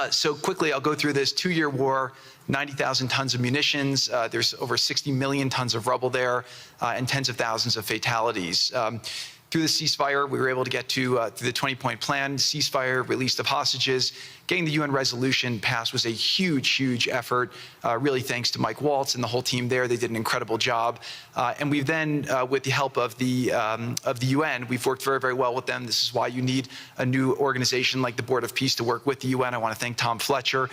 So quickly, I'll go through this 2-year war, 90,000 tons of munitions. There's over 60 million tons of rubble there, and tens of thousands of fatalities. Through the ceasefire, we were able to get to the 20-point plan, ceasefire, release of hostages. Getting the UN resolution passed was a huge, huge effort, really thanks to Mike Waltz and the whole team there. They did an incredible job. And we've then, with the help of the UN, we've worked very, very well with them. This is why you need a new organization like the Board of Peace to work with the UN. I want to thank Tom Fletcher,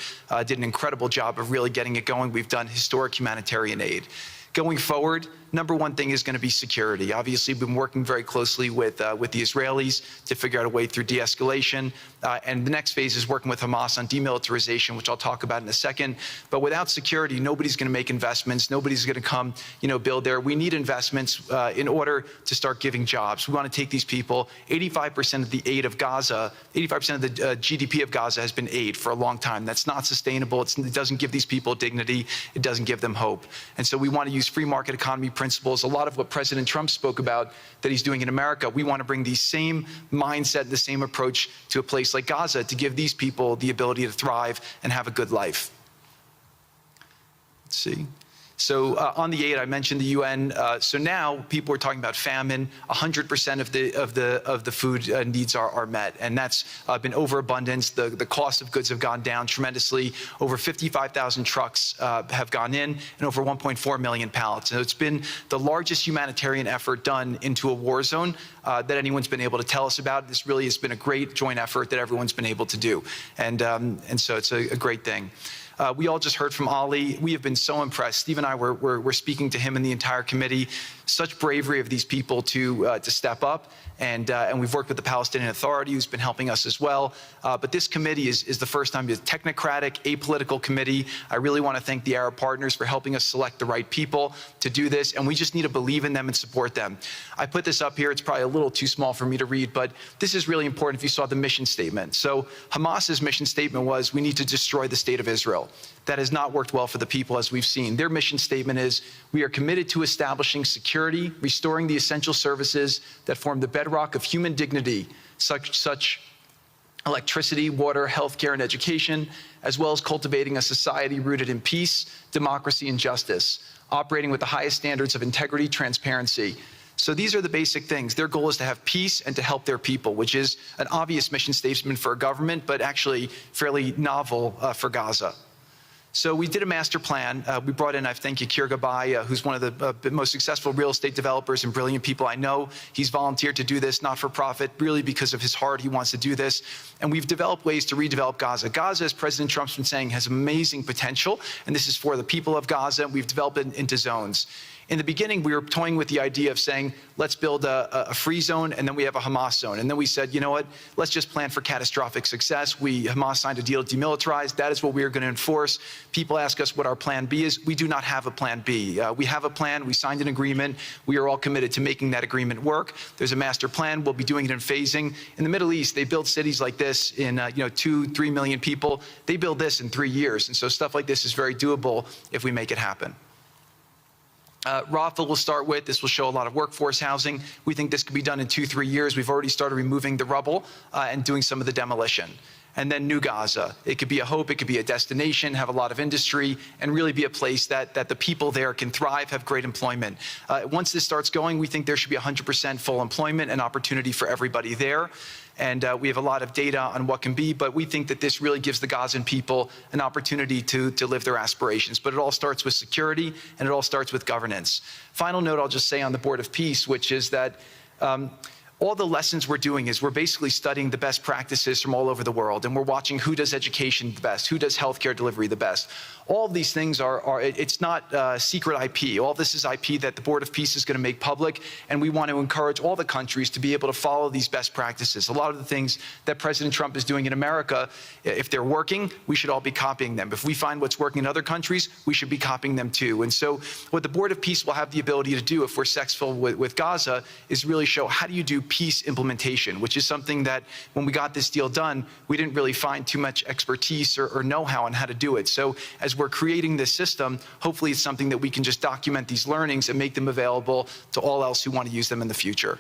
did an incredible job of really getting it going. We've done historic humanitarian aid. Going forward, number one thing is going to be security. Obviously, we've been working very closely with the Israelis to figure out a way through de-escalation. And the next phase is working with Hamas on demilitarization, which I'll talk about in a second. But without security, nobody's going to make investments. Nobody's going to come, build there. We need investments in order to start giving jobs. We want to take these people. 85% of the aid of Gaza, 85% of the GDP of Gaza has been aid for a long time. That's not sustainable. It doesn't give these people dignity. It doesn't give them hope. And so we want to use free market economy principles, a lot of what President Trump spoke about that he's doing in America. We want to bring the same mindset, the same approach to a place like Gaza to give these people the ability to thrive and have a good life. Let's see. So on the aid, I mentioned the UN. So now people are talking about famine. 100% of the food needs are met, and that's been overabundance. The cost of goods have gone down tremendously. Over 55,000 trucks have gone in, and over 1.4 million pallets. And it's been the largest humanitarian effort done into a war zone that anyone's been able to tell us about. This really has been a great joint effort that everyone's been able to do, and so it's a great thing. We all just heard from Ali. We have been so impressed. Steve and I were speaking to him and the entire committee. Such bravery of these people to step up. And we've worked with the Palestinian Authority, who's been helping us as well. But this committee is the first time it's a technocratic, apolitical committee. I really want to thank the Arab partners for helping us select the right people to do this. And we just need to believe in them and support them. I put this up here. It's probably a little too small for me to read, but this is really important if you saw the mission statement. So Hamas's mission statement was, we need to destroy the state of Israel. That has not worked well for the people, as we've seen. Their mission statement is, we are committed to establishing security, restoring the essential services that form the bedrock of human dignity, such electricity, water, healthcare, and education, as well as cultivating a society rooted in peace, democracy, and justice, operating with the highest standards of integrity, transparency. So these are the basic things. Their goal is to have peace and to help their people, which is an obvious mission statement for a government, but actually fairly novel for Gaza. So we did a master plan. We brought in, I thank Yakir Gabay, who's one of the most successful real estate developers and brilliant people I know. He's volunteered to do this, not for profit, really because of his heart. He wants to do this. And we've developed ways to redevelop Gaza. Gaza, as President Trump's been saying, has amazing potential, and this is for the people of Gaza. We've developed it into zones. In the beginning, we were toying with the idea of saying, let's build a free zone, and then we have a Hamas zone. And then we said, you know what, let's just plan for catastrophic success. Hamas signed a deal to demilitarize. That is what we are going to enforce. People ask us what our plan B is. We do not have a plan B. We have a plan. We signed an agreement. We are all committed to making that agreement work. There's a master plan. We'll be doing it in phasing. In the Middle East, they build cities like this in 2-3 million people. They build this in 3 years. And so stuff like this is very doable if we make it happen. Rafa will start with. This will show a lot of workforce housing. We think this could be done in 2-3 years. We've already started removing the rubble and doing some of the demolition. And then New Gaza. It could be a hope, it could be a destination, have a lot of industry, and really be a place that the people there can thrive, have great employment. Once this starts going, we think there should be 100% full employment and opportunity for everybody there. And we have a lot of data on what can be, but we think that this really gives the Gazan people an opportunity to live their aspirations. But it all starts with security, and it all starts with governance. Final note I'll just say on the Board of Peace, which is that all the lessons we're doing is we're basically studying the best practices from all over the world, and we're watching who does education the best, who does healthcare delivery the best. All of these things it's not secret IP. All this is IP that the Board of Peace is going to make public, and we want to encourage all the countries to be able to follow these best practices. A lot of the things that President Trump is doing in America, if they're working, we should all be copying them. If we find what's working in other countries, we should be copying them too. And so what the Board of Peace will have the ability to do if we're successful with Gaza is really show how do you do peace implementation, which is something that when we got this deal done, we didn't really find too much expertise or know-how on how to do it. So as we're creating this system, hopefully it's something that we can just document these learnings and make them available to all else who want to use them in the future.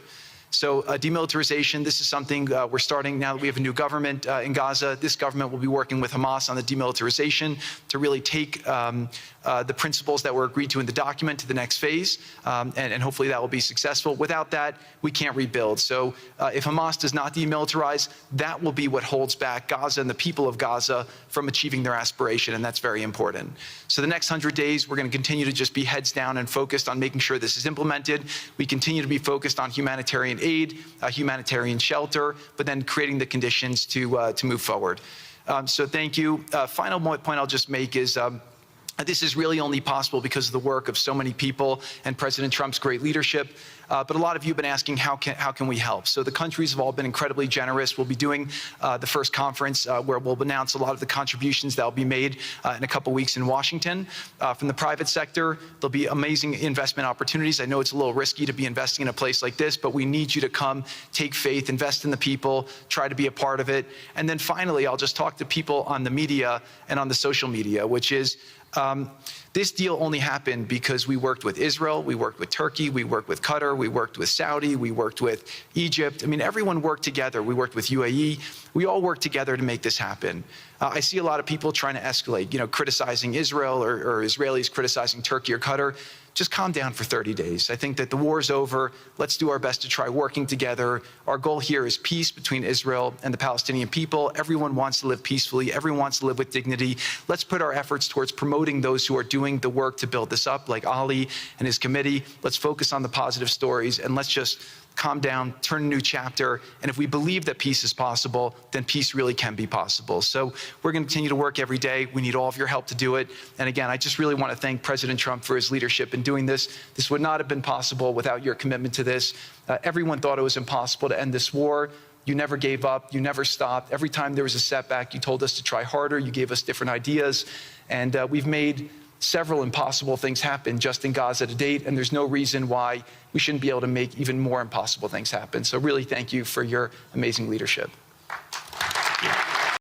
So demilitarization, this is something we're starting now that we have a new government in Gaza. This government will be working with Hamas on the demilitarization to really take the principles that were agreed to in the document to the next phase, and hopefully that will be successful. Without that, we can't rebuild. So if Hamas does not demilitarize, that will be what holds back Gaza and the people of Gaza from achieving their aspiration, and that's very important. So the next 100 days, we're going to continue to just be heads down and focused on making sure this is implemented. We continue to be focused on humanitarian aid, humanitarian shelter, but then creating the conditions to move forward. So thank you. Final point I'll just make is this is really only possible because of the work of so many people and President Trump's great leadership. But a lot of you have been asking, how can we help? So the countries have all been incredibly generous. We'll be doing the first conference where we'll announce a lot of the contributions that will be made in a couple weeks in Washington. From the private sector, there'll be amazing investment opportunities. I know it's a little risky to be investing in a place like this, but we need you to come, take faith, invest in the people, try to be a part of it. And then finally, I'll just talk to people on the media and on the social media, which is, this deal only happened because we worked with Israel, we worked with Turkey, we worked with Qatar, we worked with Saudi, we worked with Egypt. I mean, everyone worked together. We worked with UAE. We all worked together to make this happen. I see a lot of people trying to escalate, criticizing Israel or Israelis criticizing Turkey or Qatar. Just calm down for 30 days. I think that the war is over. Let's do our best to try working together. Our goal here is peace between Israel and the Palestinian people. Everyone wants to live peacefully. Everyone wants to live with dignity. Let's put our efforts towards promoting those who are doing the work to build this up, like Ali and his committee. Let's focus on the positive stories, and let's just calm down, turn a new chapter, and if we believe that peace is possible, then peace really can be possible. So we're going to continue to work every day. We need all of your help to do it. And again, I just really want to thank President Trump for his leadership in doing this. This would not have been possible without your commitment to this. Everyone thought it was impossible to end this war. You never gave up. You never stopped. Every time there was a setback, you told us to try harder. You gave us different ideas. And we've made several impossible things happen just in Gaza to date, and there's no reason why we shouldn't be able to make even more impossible things happen. So really, thank you for your amazing leadership.